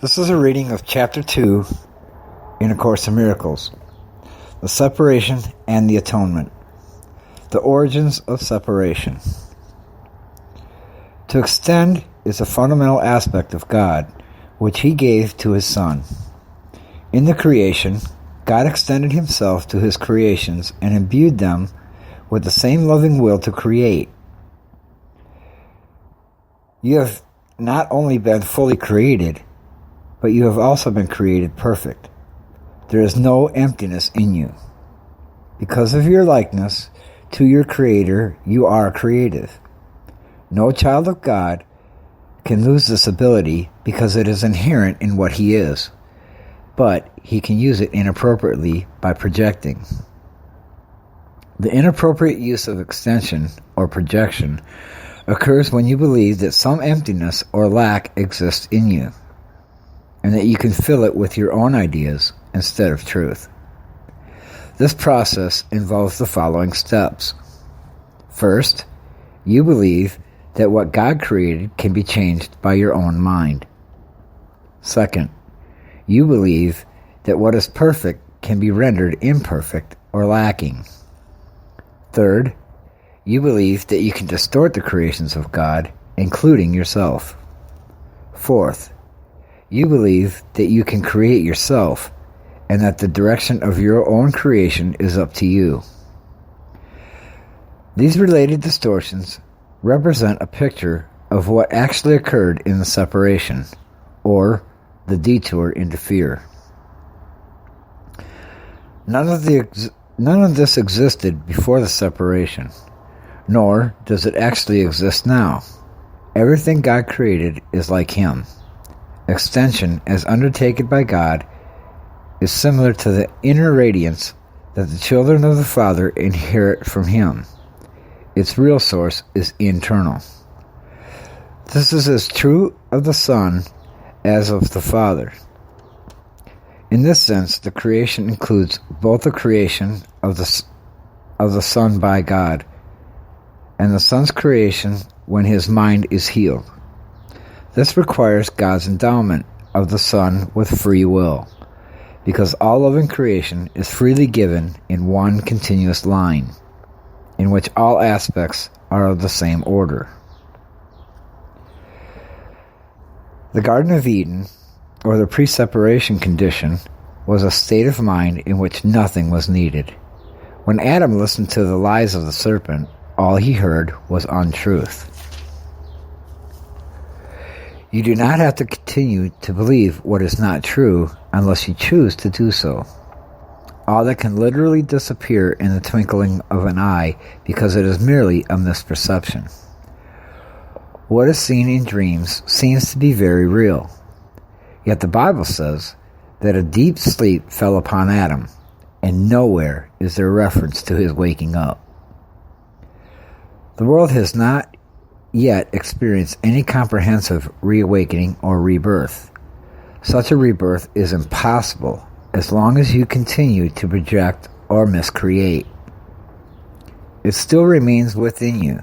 This is a reading of Chapter 2 in A Course in Miracles, the Separation and the Atonement, the Origins of Separation. To extend is a fundamental aspect of God, which He gave to His Son. In the creation, God extended Himself to His creations and imbued them with the same loving will to create. You have not only been fully created, but you have also been created perfect. There is no emptiness in you. Because of your likeness to your Creator, you are creative. No child of God can lose this ability because it is inherent in what he is, but he can use it inappropriately by projecting. The inappropriate use of extension or projection occurs when you believe that some emptiness or lack exists in you, and that you can fill it with your own ideas instead of truth. This process involves the following steps. First, you believe that what God created can be changed by your own mind. Second, you believe that what is perfect can be rendered imperfect or lacking. Third, you believe that you can distort the creations of God, including yourself. Fourth, you believe that you can create yourself and that the direction of your own creation is up to you. These related distortions represent a picture of what actually occurred in the separation, or the detour into fear. None of this existed before the separation, nor does it actually exist now. Everything God created is like Him. Extension, as undertaken by God, is similar to the inner radiance that the children of the Father inherit from Him. Its real source is internal. This is as true of the Son as of the Father. In this sense, the creation includes both the creation of the Son by God and the Son's creation when His mind is healed. This requires God's endowment of the Son with free will, because all loving creation is freely given in one continuous line, in which all aspects are of the same order. The Garden of Eden, or the pre-separation condition, was a state of mind in which nothing was needed. When Adam listened to the lies of the serpent, all he heard was untruth. You do not have to continue to believe what is not true unless you choose to do so. All that can literally disappear in the twinkling of an eye because it is merely a misperception. What is seen in dreams seems to be very real. Yet the Bible says that a deep sleep fell upon Adam, and nowhere is there reference to his waking up. The world has not yet experienced any comprehensive reawakening or rebirth. Such a rebirth is impossible as long as you continue to project or miscreate. It still remains within you,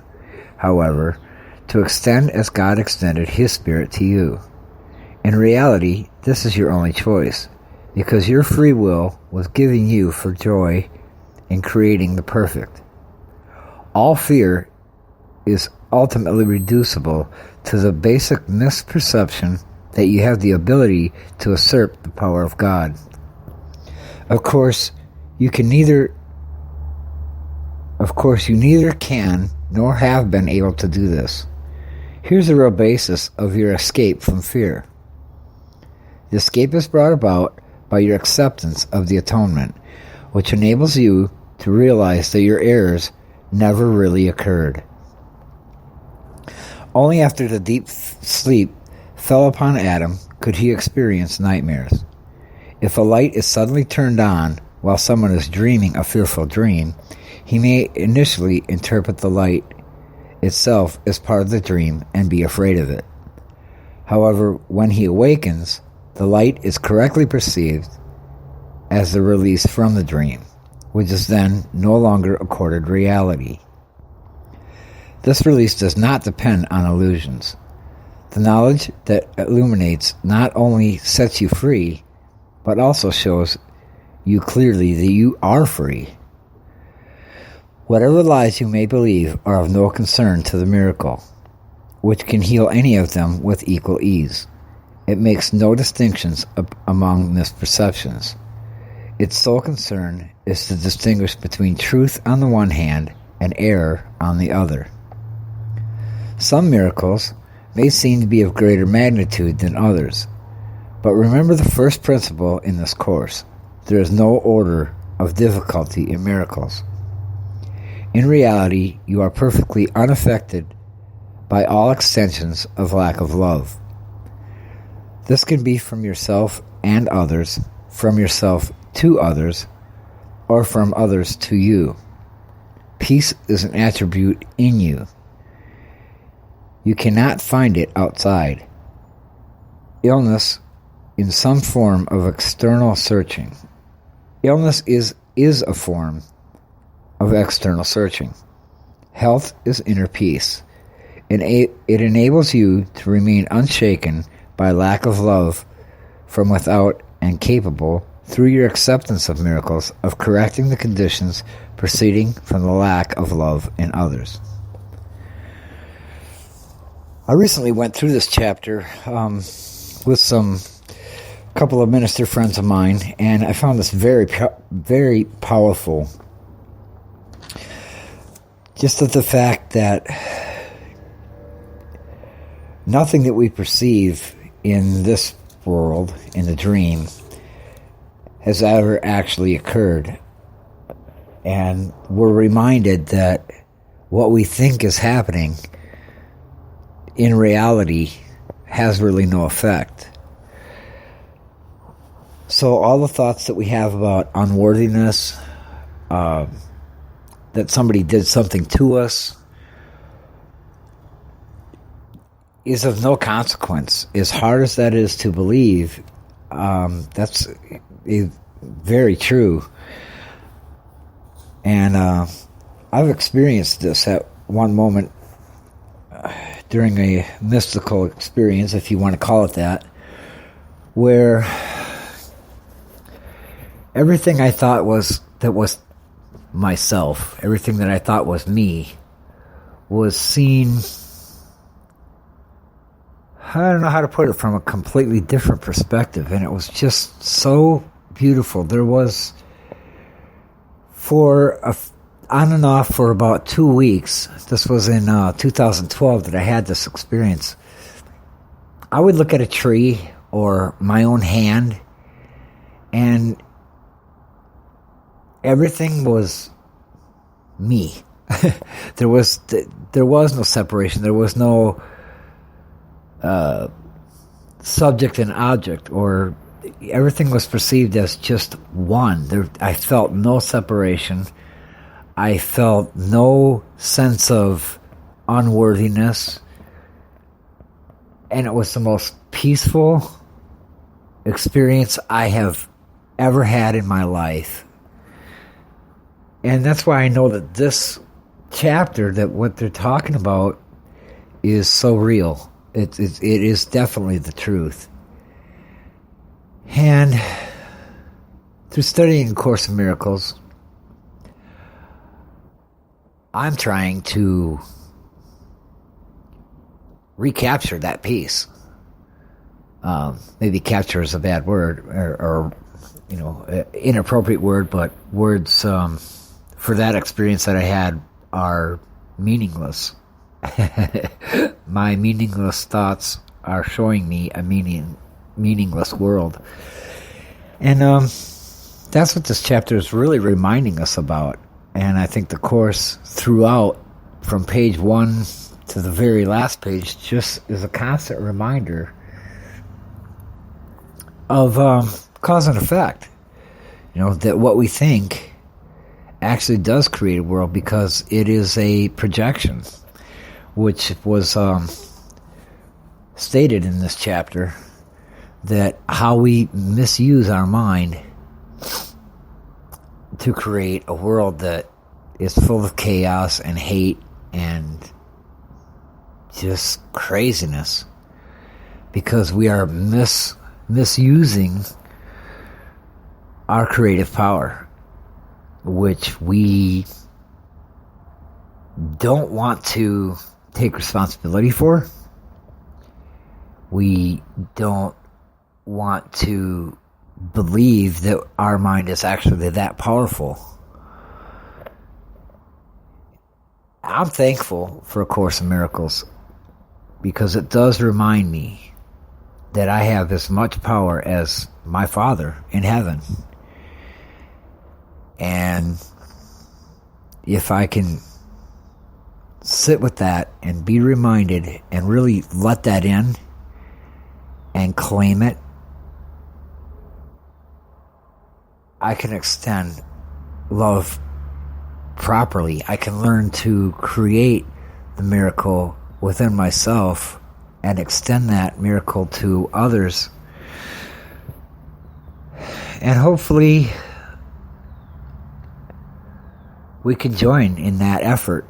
however, to extend as God extended His Spirit to you. In reality, this is your only choice, because your free will was given you for joy in creating the perfect. All fear is ultimately reducible to the basic misperception that you have the ability to usurp the power of God. Of course, you neither can nor have been able to do this. Here's the real basis of your escape from fear. The escape is brought about by your acceptance of the atonement, which enables you to realize that your errors never really occurred. Only after the deep sleep fell upon Adam could he experience nightmares. If a light is suddenly turned on while someone is dreaming a fearful dream, he may initially interpret the light itself as part of the dream and be afraid of it. However, when he awakens, the light is correctly perceived as the release from the dream, which is then no longer accorded reality. This release does not depend on illusions. The knowledge that illuminates not only sets you free, but also shows you clearly that you are free. Whatever lies you may believe are of no concern to the miracle, which can heal any of them with equal ease. It makes no distinctions among misperceptions. Its sole concern is to distinguish between truth on the one hand and error on the other. Some miracles may seem to be of greater magnitude than others, but remember the first principle in this course. There is no order of difficulty in miracles. In reality, you are perfectly unaffected by all extensions of lack of love. This can be from yourself and others, from yourself to others, or from others to you. Peace is an attribute in you. You cannot find it outside. Illness in some form of external searching. Illness is a form of external searching. Health is inner peace. It enables you to remain unshaken by lack of love from without and capable, through your acceptance of miracles, of correcting the conditions proceeding from the lack of love in others. I recently went through this chapter with some couple of minister friends of mine, and I found this very, very powerful. Just at the fact that nothing that we perceive in this world, in the dream, has ever actually occurred. And we're reminded that what we think is happening in reality has really no effect. So all the thoughts that we have about unworthiness, that somebody did something to us, is of no consequence. As hard as that is to believe, that's very true. And I've experienced this at one moment during a mystical experience, if you want to call it that, where everything I thought was myself, everything that I thought was me, was seen, I don't know how to put it, from a completely different perspective. And it was just so beautiful. There was, on and off for about 2 weeks, this was in 2012 that I had this experience, I would look at a tree or my own hand, and everything was me. There was no separation. There was no subject and object, or everything was perceived as just one. I felt no separation. I felt no sense of unworthiness. And it was the most peaceful experience I have ever had in my life. And that's why I know that this chapter, that what they're talking about, is so real. It is definitely the truth. And through studying A Course in Miracles, I'm trying to recapture that peace. Maybe capture is a bad word, or inappropriate word, but words for that experience that I had are meaningless. My meaningless thoughts are showing me a meaningless world. And that's what this chapter is really reminding us about. And I think the Course throughout, from page 1 to the very last page, just is a constant reminder of cause and effect. That what we think actually does create a world, because it is a projection, which was stated in this chapter, that how we misuse our mind to create a world that is full of chaos and hate and just craziness. because we are misusing our creative power, which we don't want to take responsibility for. We don't want to believe that our mind is actually that powerful. I'm thankful for A Course in Miracles because it does remind me that I have as much power as my Father in heaven. And if I can sit with that and be reminded and really let that in and claim it, I can extend love properly. I can learn to create the miracle within myself and extend that miracle to others. And hopefully we can join in that effort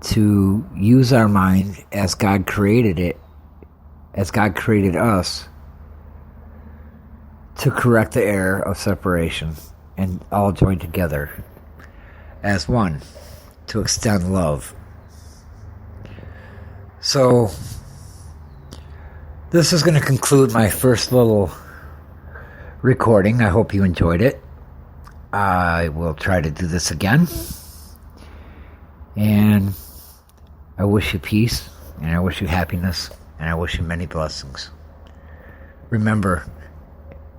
to use our mind as God created it, as God created us, to correct the error of separation and all join together as one to extend love. So this is going to conclude my first little recording. I hope you enjoyed it. I will try to do this again. And I wish you peace, and I wish you happiness, and I wish you many blessings. Remember,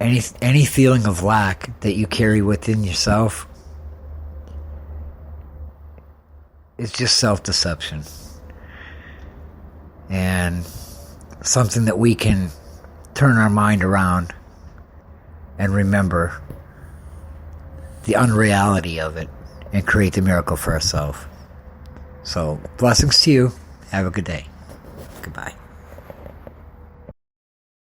any feeling of lack that you carry within yourself is just self-deception. And something that we can turn our mind around and remember the unreality of it and create the miracle for ourselves. So, blessings to you. Have a good day.